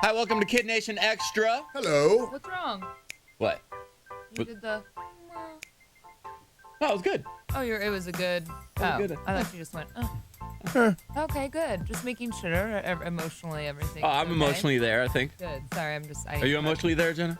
Hi, welcome to KiddNation Extra. Hello. What's wrong? What? You did the. No, it was good. Oh, it was a good. Oh, good. I thought you just went. Okay, good. Just making sure emotionally everything. Oh, I'm okay. emotionally there, I think. Good. Sorry, I'm just. Are you emotionally there, Jenna?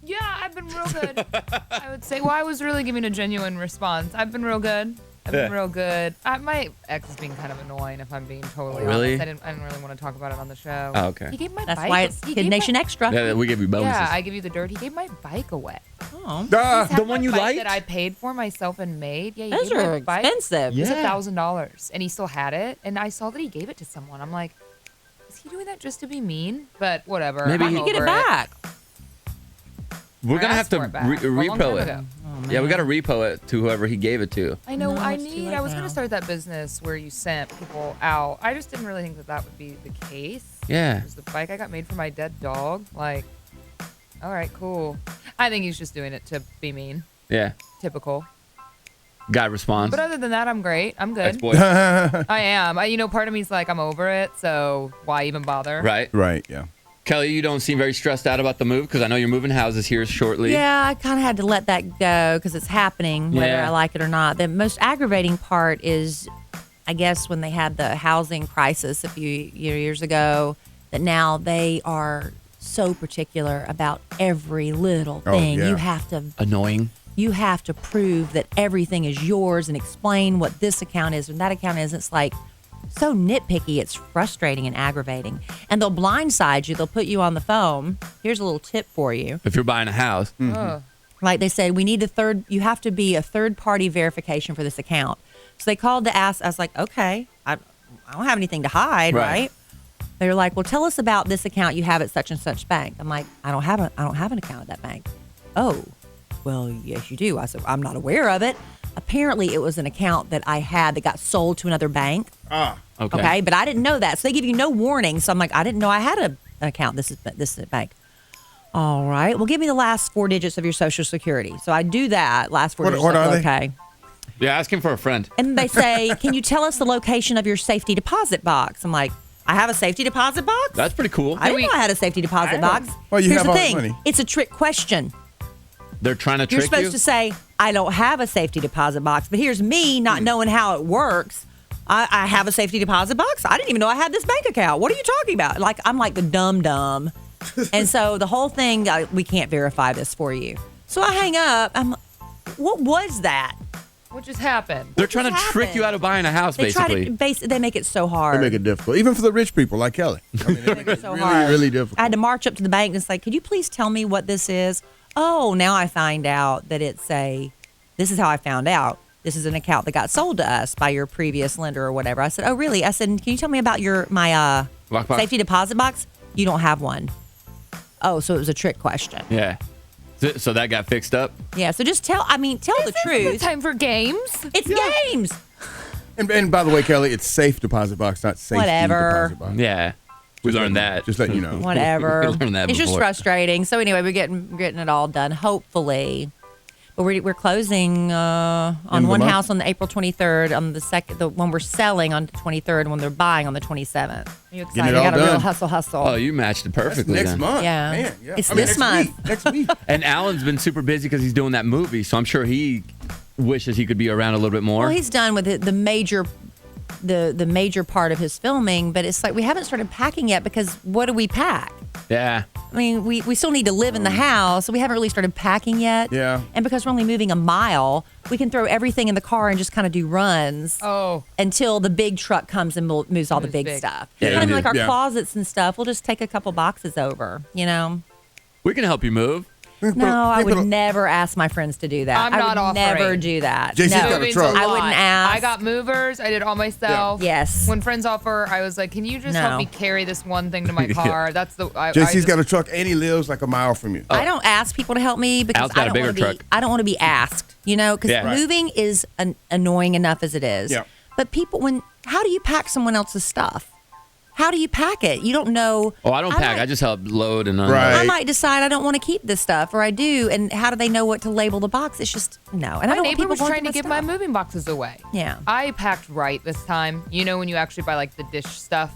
Yeah, I've been real good. I would say. Well, I was really giving a genuine response. I've been real good. I've been real good. My ex is being kind of annoying, if I'm being totally Really? honest. I didn't really want to talk about it on the show. Oh, okay. He gave my That's bike. why it's he gave KiddNation my- Extra. Yeah, we give you bonuses. Yeah, I give you the dirt. He gave my bike away. Oh. Had The one my you bike liked? that I paid for myself and made. Yeah, he Those gave my are bike. expensive. It was Yeah. $1,000, and he still had it. And I saw that he gave it to someone. I'm like, is he doing that just to be mean? But whatever. Maybe I'm he- You get it over back. We're I going to have asked to for it back a long repo time it. ago. Yeah, we got to repo it to whoever he gave it to. I know. No, I it's too need. late I was now. gonna start that business where you sent people out. I just didn't really think that would be the case. Yeah. It was the bike I got made for my dead dog. Like, all right, cool. I think he's just doing it to be mean. Yeah. Typical. Guy responds. But other than that, I'm great. I'm good. Ex-boy. I am. Part of me's like, I'm over it, so why even bother? Right. Right, yeah. Kelly, you don't seem very stressed out about the move because I know you're moving houses here shortly. Yeah, I kind of had to let that go because it's happening, whether Yeah. I like it or not. The most aggravating part is, I guess, when they had the housing crisis a few years ago, that now they are so particular about every little Oh, thing. yeah. Annoying. You have to prove that everything is yours and explain what this account is and that account is. It's like so nitpicky. It's frustrating and aggravating. And they'll blindside you. They'll put you on the phone. Here's a little tip for you. If you're buying a house. Ugh. Like they said, you have to be a third party verification for this account. So they called to ask. I was like, okay, I don't have anything to hide, right? They were like, well, tell us about this account you have at such and such bank. I'm like, I don't have an account at that bank. Oh, well, yes, you do. I said, I'm not aware of it. Apparently, it was an account that I had that got sold to another bank. Okay, but I didn't know that. So they give you no warning. So I'm like, I didn't know I had an account. This is a bank. All right. Well, give me the last 4 digits of your Social Security. So I do that. Last 4 digits. What are they? Okay. Yeah, ask him for a friend. And they say, can you tell us the location of your safety deposit box? I'm like, I have a safety deposit box? That's pretty cool. I didn't know I had a safety deposit box. Well, you Here's have the all the thing. money. It's a trick question. They're trying to You're trick supposed you. to say, I don't have a safety deposit box. But here's me not knowing how it works. I have a safety deposit box. I didn't even know I had this bank account. What are you talking about? Like, I'm like the dumb. And so the whole thing, we can't verify this for you. So I hang up. I'm like, what was that? What just happened? They're trying to just trick you happened? out of buying a house, They basically. try to they make it so hard. They make it difficult, even for the rich people like Kelly. I mean, they make it so really, hard. really difficult. I had to march up to the bank and it's like, could you please tell me what this is? Oh, now I find out that this is how I found out. This is an account that got sold to us by your previous lender or whatever. I said, oh, really? I said, can you tell me about my Lockbox? safety deposit box? You don't have one. Oh, so it was a trick question. Yeah. So that got fixed up? Yeah, so just tell the truth. Time for games. It's games. And by the way, Kelly, it's safe deposit box, not safety Whatever. deposit box. Yeah. We learned that. Just letting you know. Whatever. We learned that It's just before. frustrating. So anyway, we're getting it all done, hopefully. But we're closing on End of one the month? house on the April 23rd, on the one we're selling on the 23rd, and when they're buying on the 27th. Are you excited? it all Got a real done. hustle. Oh, you matched it That's perfectly next then. month. Yeah. Man, yeah. It's I mean, this next month. week. Next week. And Alan's been super busy because he's doing that movie, so I'm sure he wishes he could be around a little bit more. Well, he's done with the major part of his filming, but it's like we haven't started packing yet because what do we pack? Yeah. I mean, we still need to live in the house, so we haven't really started packing yet. Yeah. And because we're only moving a mile, we can throw everything in the car and just kind of do runs. Oh. Until the big truck comes and moves all the Moves big big. stuff. Yeah, You know what I mean? you Like do. our Yeah. closets and stuff, we'll just take a couple boxes over, you know? We can help you move. No, I would never ask my friends to do that. I'm I not would never offering. do that. JC's no. got a Moving's truck. I lot. wouldn't ask. I got movers. I did all myself. Yes. When friends offer, I was like, can you just No. help me carry this one thing to my car? That's the. JC's got a truck and he lives like a mile from you. I don't ask people to help me because Al's got I a don't bigger want to be. truck. I don't want to be asked. You know, because Yeah. Right. moving is annoying enough as it is. Yeah. But how do you pack someone else's stuff? How do you pack it? You don't know. Oh, I don't pack. might- I just help load and unload. Right. I might decide I don't want to keep this stuff, or I do. And how do they know what to label the box? It's just no. And I My don't want neighbor people was going trying to through give my stuff. moving boxes away. Yeah. I packed right this time. You know when you actually buy like the dish stuff.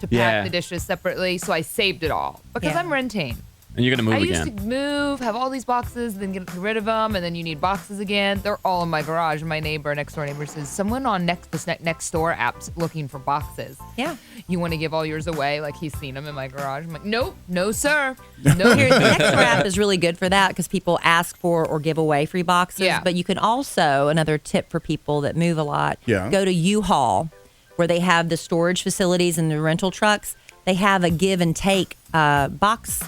to pack Yeah. the dishes separately, so I saved it all because Yeah. I'm renting. And you're going to I move used again. to move, have all these boxes, then get rid of them, and then you need boxes again. They're all in my garage. And my next door neighbor says, someone on this next door app's looking for boxes. Yeah. You want to give all yours away? Like he's seen them in my garage. I'm like, nope, no sir, no. Here, the Extra app is really good for that because people ask for or give away free boxes. Yeah. But you can also, another tip for people that move a lot, Yeah. go to U-Haul, where they have the storage facilities and the rental trucks. They have a give and take box.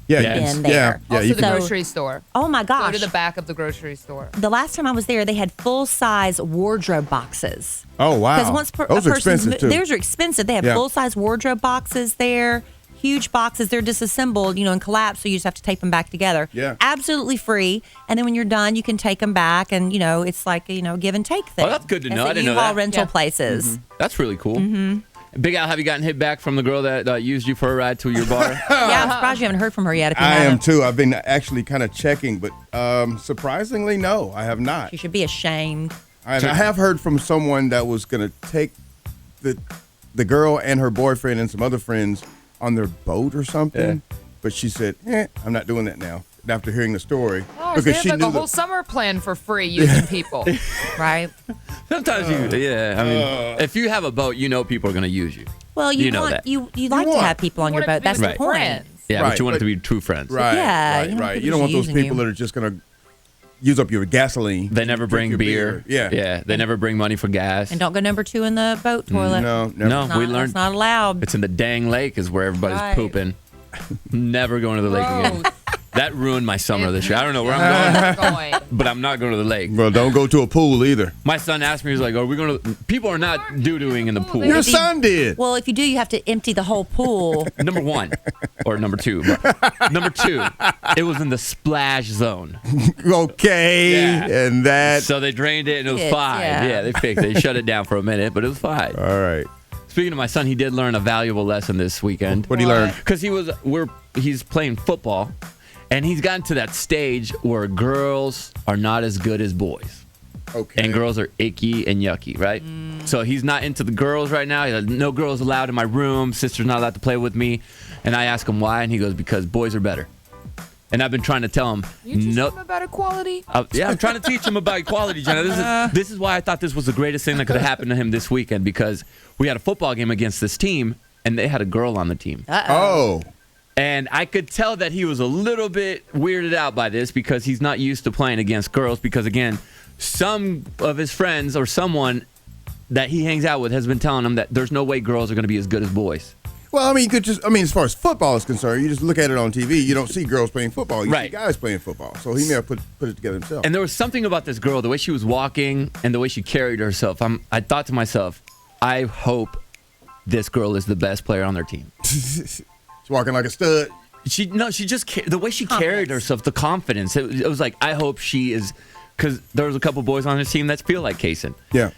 Yeah, Yes. in there. Yeah, Also you the can. grocery store. Oh my Go gosh. to the back of the grocery store. The last time I was there, they had full-size wardrobe boxes. Oh wow, Because once those a are person's expensive too. theirs are expensive. They have Yeah. full-size wardrobe boxes there, huge boxes. They're disassembled, and collapse, so you just have to tape them back together. Yeah. Absolutely free. And then when you're done, you can take them back, and it's like give and take thing. Oh, that's good to know. At I didn't know U-Haul that. rental Yeah. places. That's really cool. Big Al, have you gotten hit back from the girl that used you for a ride to your bar? Yeah, I'm surprised you haven't heard from her yet. If you I am haven't. too. I've been actually kind of checking, but surprisingly, no, I have not. You should be ashamed. I have heard from someone that was going to take the girl and her boyfriend and some other friends on their boat or something, but she said, I'm not doing that now. After hearing the story, Oh, so they have like a whole summer plan for free using people. Right. Sometimes I mean, if you have a boat, people are going to use you. Well, You know want that. you like to want- have people on You your want it boat. to be That's with the your point. friends. Yeah, Right, but you want it to but- be true friends. right, Yeah, right, you don't want right. people You don't want those just using people you. that are just going to use up your gasoline. They never drink bring your beer. Yeah. They never bring money for gas. And don't go number 2 in the boat toilet. No, never. No. Not, we learned- It's not allowed. It's in the dang lake is where everybody's Right. pooping. Never going to the lake again. Gross. That ruined my summer this year. I don't know where I'm going, Going. but I'm not going to the lake. Well, don't go to a pool either. My son asked me, he's like, are we going to... People are not doo-dooing in the pool. Your son did. Well, if you do, you have to empty the whole pool. Number 1 or number 2. But number 2, it was in the splash zone. Okay, Yeah. and that. So they drained it and it was Kids, fine. yeah. Yeah, they fixed it. They shut it down for a minute, but it was fine. All right. Speaking of my son, he did learn a valuable lesson this weekend. What did he learn? Because he's playing football, and he's gotten to that stage where girls are not as good as boys. Okay. And girls are icky and yucky, right? So he's not into the girls right now. He's like, no girls allowed in my room. Sister's not allowed to play with me. And I ask him why, and he goes, because boys are better. And I've been trying to tell him, You teach no. them about equality. Yeah, I'm trying to teach him about equality, Jenna. This is why I thought this was the greatest thing that could have happened to him this weekend, because we had a football game against this team, and they had a girl on the team. Oh. And I could tell that he was a little bit weirded out by this because he's not used to playing against girls because, again, some of his friends or someone that he hangs out with has been telling him that there's no way girls are going to be as good as boys. Well, I mean, as far as football is concerned, you just look at it on TV. You don't see girls playing football. You see Right. guys playing football. So he may have put it together himself. And there was something about this girl, the way she was walking and the way she carried herself. I thought to myself, I hope this girl is the best player on their team. She's walking like a stud. The way she carried Confidence. herself, the confidence. It was like, I hope she is, because there was a couple boys on his team that feel like Kaysen. Yeah.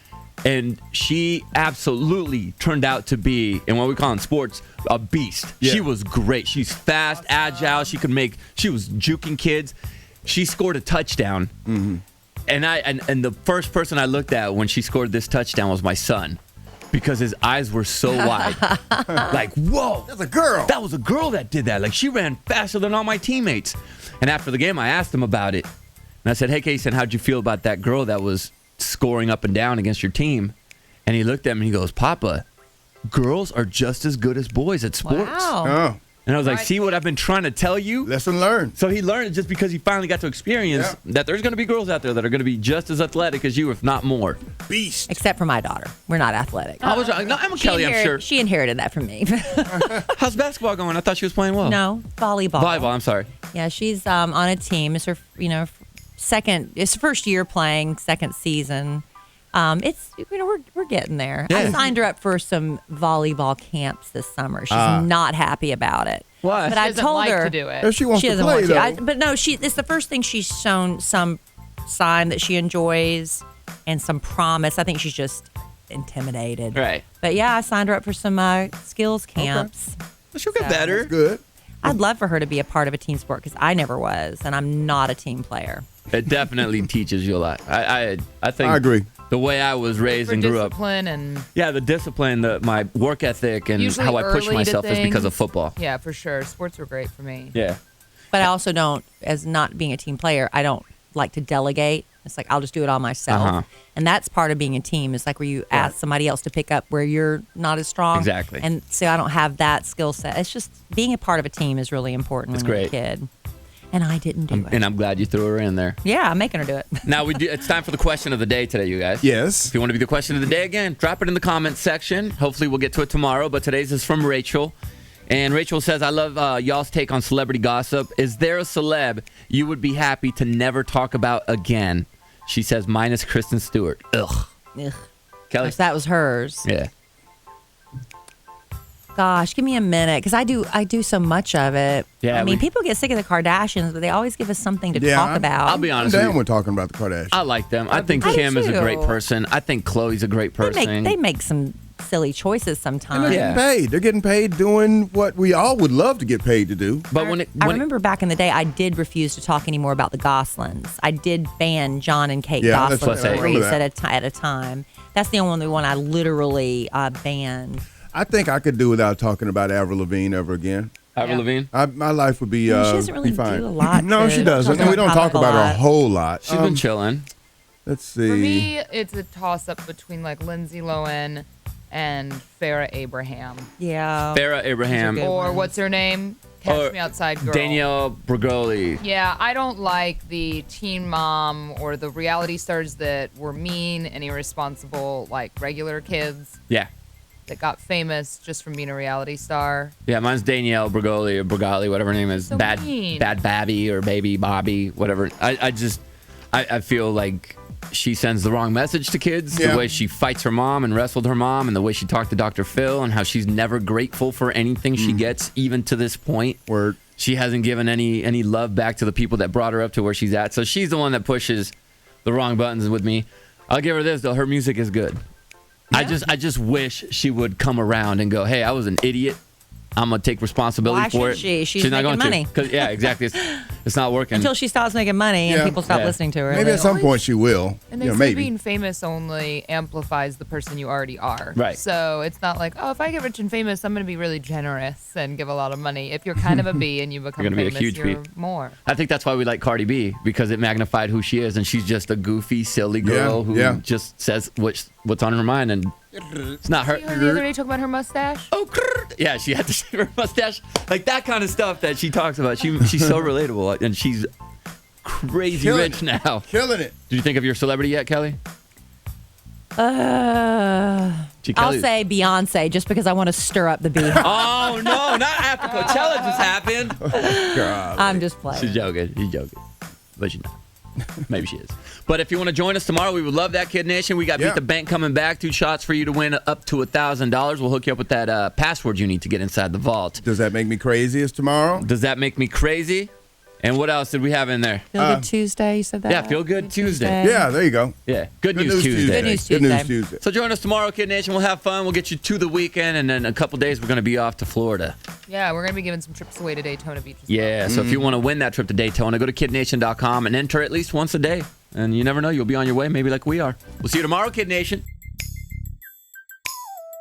And she absolutely turned out to be, in what we call in sports, a beast. Yeah. She was great. She's fast, agile. She was juking kids. She scored a touchdown. Mm-hmm. And the first person I looked at when she scored this touchdown was my son, because his eyes were so wide. Like, whoa. That's a girl. That was a girl that did that. Like, she ran faster than all my teammates. And after the game, I asked him about it. And I said, hey, Kaysen, how'd you feel about that girl that was scoring up and down against your team? And he looked at me and he goes, Papa, girls are just as good as boys at sports. Wow. Oh, And I was like, Right. see what I've been trying to tell you? lesson learned. So he learned it just because he finally got to experience that there's going to be girls out there that are going to be just as athletic as you, if not more. Beast. Except for my daughter. We're not athletic. I was no, Emma Kelly, I'm sure. She inherited that from me. How's basketball going? I thought she was playing well. No, volleyball. Volleyball, I'm sorry. Yeah, she's on a team. It's her, it's her first year playing, second season. It's we're getting there. I Yeah. signed her up for some volleyball camps this summer. She's not happy about it. Why? But She I doesn't told like her to do it. If she wants she to doesn't play, want though. to. But no, it's the first thing she's shown some sign that she enjoys and some promise. I think she's just intimidated. Right. But yeah, I signed her up for some skills camps. Well, she'll get So- better. Good. I'd love for her to be a part of a team sport because I never was, and I'm not a team player. It definitely teaches you a lot. I think I agree. the way I was raised For and grew up. discipline and Yeah, the discipline, my work ethic, and usually how I push early to myself is because of things. football. Yeah, for sure. Sports were great for me. Yeah. But I also don't, as not being a team player, I don't like to delegate. It's like I'll just do it all myself. Uh-huh. And that's part of being a team. It's like where you ask somebody else to pick up where you're not as strong. Exactly. And so I don't have that skill set. It's just being a part of a team is really important It's when you're a great. kid. And I didn't do it. And I'm glad you threw her in there. Yeah, I'm making her do it. Now it's time for the question of the day today, you guys. Yes. If you want to be the question of the day again, drop it in the comments section. Hopefully we'll get to it tomorrow, but today's is from Rachel. And Rachel says, I love y'all's take on celebrity gossip. Is there a celeb you would be happy to never talk about again? She says, minus Kristen Stewart. Ugh. Ugh. Kelly? Gosh, that was hers. Yeah. Gosh, give me a minute because I do so much of it. Yeah, I mean, we- people get sick of the Kardashians, but they always give us something to Yeah, talk about. I'll be I'm honest with down you. with talking about the Kardashians. I like them. I think I do Kim is a great too. person. I think Khloe's a great person. They make some silly choices And sometimes. they're Yeah. getting paid. They're getting paid doing what we all would love to get paid to do. But when it, I when it- remember back in the day, I did refuse to talk anymore about the Goslings. I did ban John and Kate Yeah, that's Gosling what I for remember weeks that. at a time. That's the only one I literally banned. I think I could do without talking about Avril Lavigne ever again. Avril Yeah. Lavigne, My life would be She doesn't really be fine. do a lot. No, she doesn't. And we don't talk about her a whole lot. she's been chilling. Let's see. For me, it's a toss-up between like Lindsay Lohan and Farrah Abraham. Yeah. Farrah Abraham, Good Or ones. what's her name? Catch Or Me Outside Girl. Danielle Bregoli. Yeah, I don't like the teen mom or the reality stars that were mean and irresponsible, like regular kids Yeah. that got famous just from being a reality star. Yeah, mine's Danielle Bregoli or Bregali, whatever her name is. So Bad mean. Babby or Baby Bobby, whatever. I feel like she sends the wrong message to kids. Yeah. The way she fights her mom and wrestled her mom, and the way she talked to Dr. Phil, and how she's never grateful for anything she gets, even to this point. Word. She hasn't given any love back to the people that brought her up to where she's at. So she's the one that pushes the wrong buttons with me. I'll give her this though. Her music is good. I just wish she would come around and go, "Hey, I was an idiot. I'm gonna take responsibility Why for should it." she? She's not making going money. to. 'Cause, yeah, exactly. It's not working. Until she stops making money and Yeah. people stop Yeah. listening to her. Maybe at some point she will. And they say maybe. being famous only amplifies the person you already are. Right. So it's not like, oh, if I get rich and famous, I'm going to be really generous and give a lot of money. If you're kind of a B and you become You're gonna be a famous, huge you're B. more. I think that's why we like Cardi B, because it magnified who she is, and she's just a goofy, silly girl who yeah. just says what's on her mind, and it's not her. See her the other day talking about her mustache? Oh, yeah, she had to shave her mustache, like that kind of stuff that she talks about. She's so relatable, and she's crazy Killing rich it. now. Killing it. Did you think of your celebrity yet, Kelly? I'll Kelly- say Beyonce just because I want to stir up the beef. Oh no, not after Coachella just happened. God. I'm just playing. She's joking. She's joking, but she's not. Maybe she is. But if you want to join us tomorrow, we would love that, Kid Nation. We got Yeah. Beat the Bank coming back. 2 shots for you to win up to $1,000. We'll hook you up with that password you need to get inside the vault. Does that make me crazy? Is tomorrow? Does that make me crazy? And what else did we have in there? Feel Good Tuesday, you said that? Yeah, Feel Good Tuesday. Yeah, there you go. Yeah, Good News Tuesday. Good News Good News Tuesday. Tuesday. So join us tomorrow, Kid Nation. We'll have fun. We'll get you to the weekend, and then a couple days we're going to be off to Florida. Yeah, we're going to be giving some trips away to Daytona Beach as well. Yeah, so if you want to win that trip to Daytona, go to KiddNation.com and enter at least once a day. And you never know, you'll be on your way, maybe like we are. We'll see you tomorrow, Kid Nation.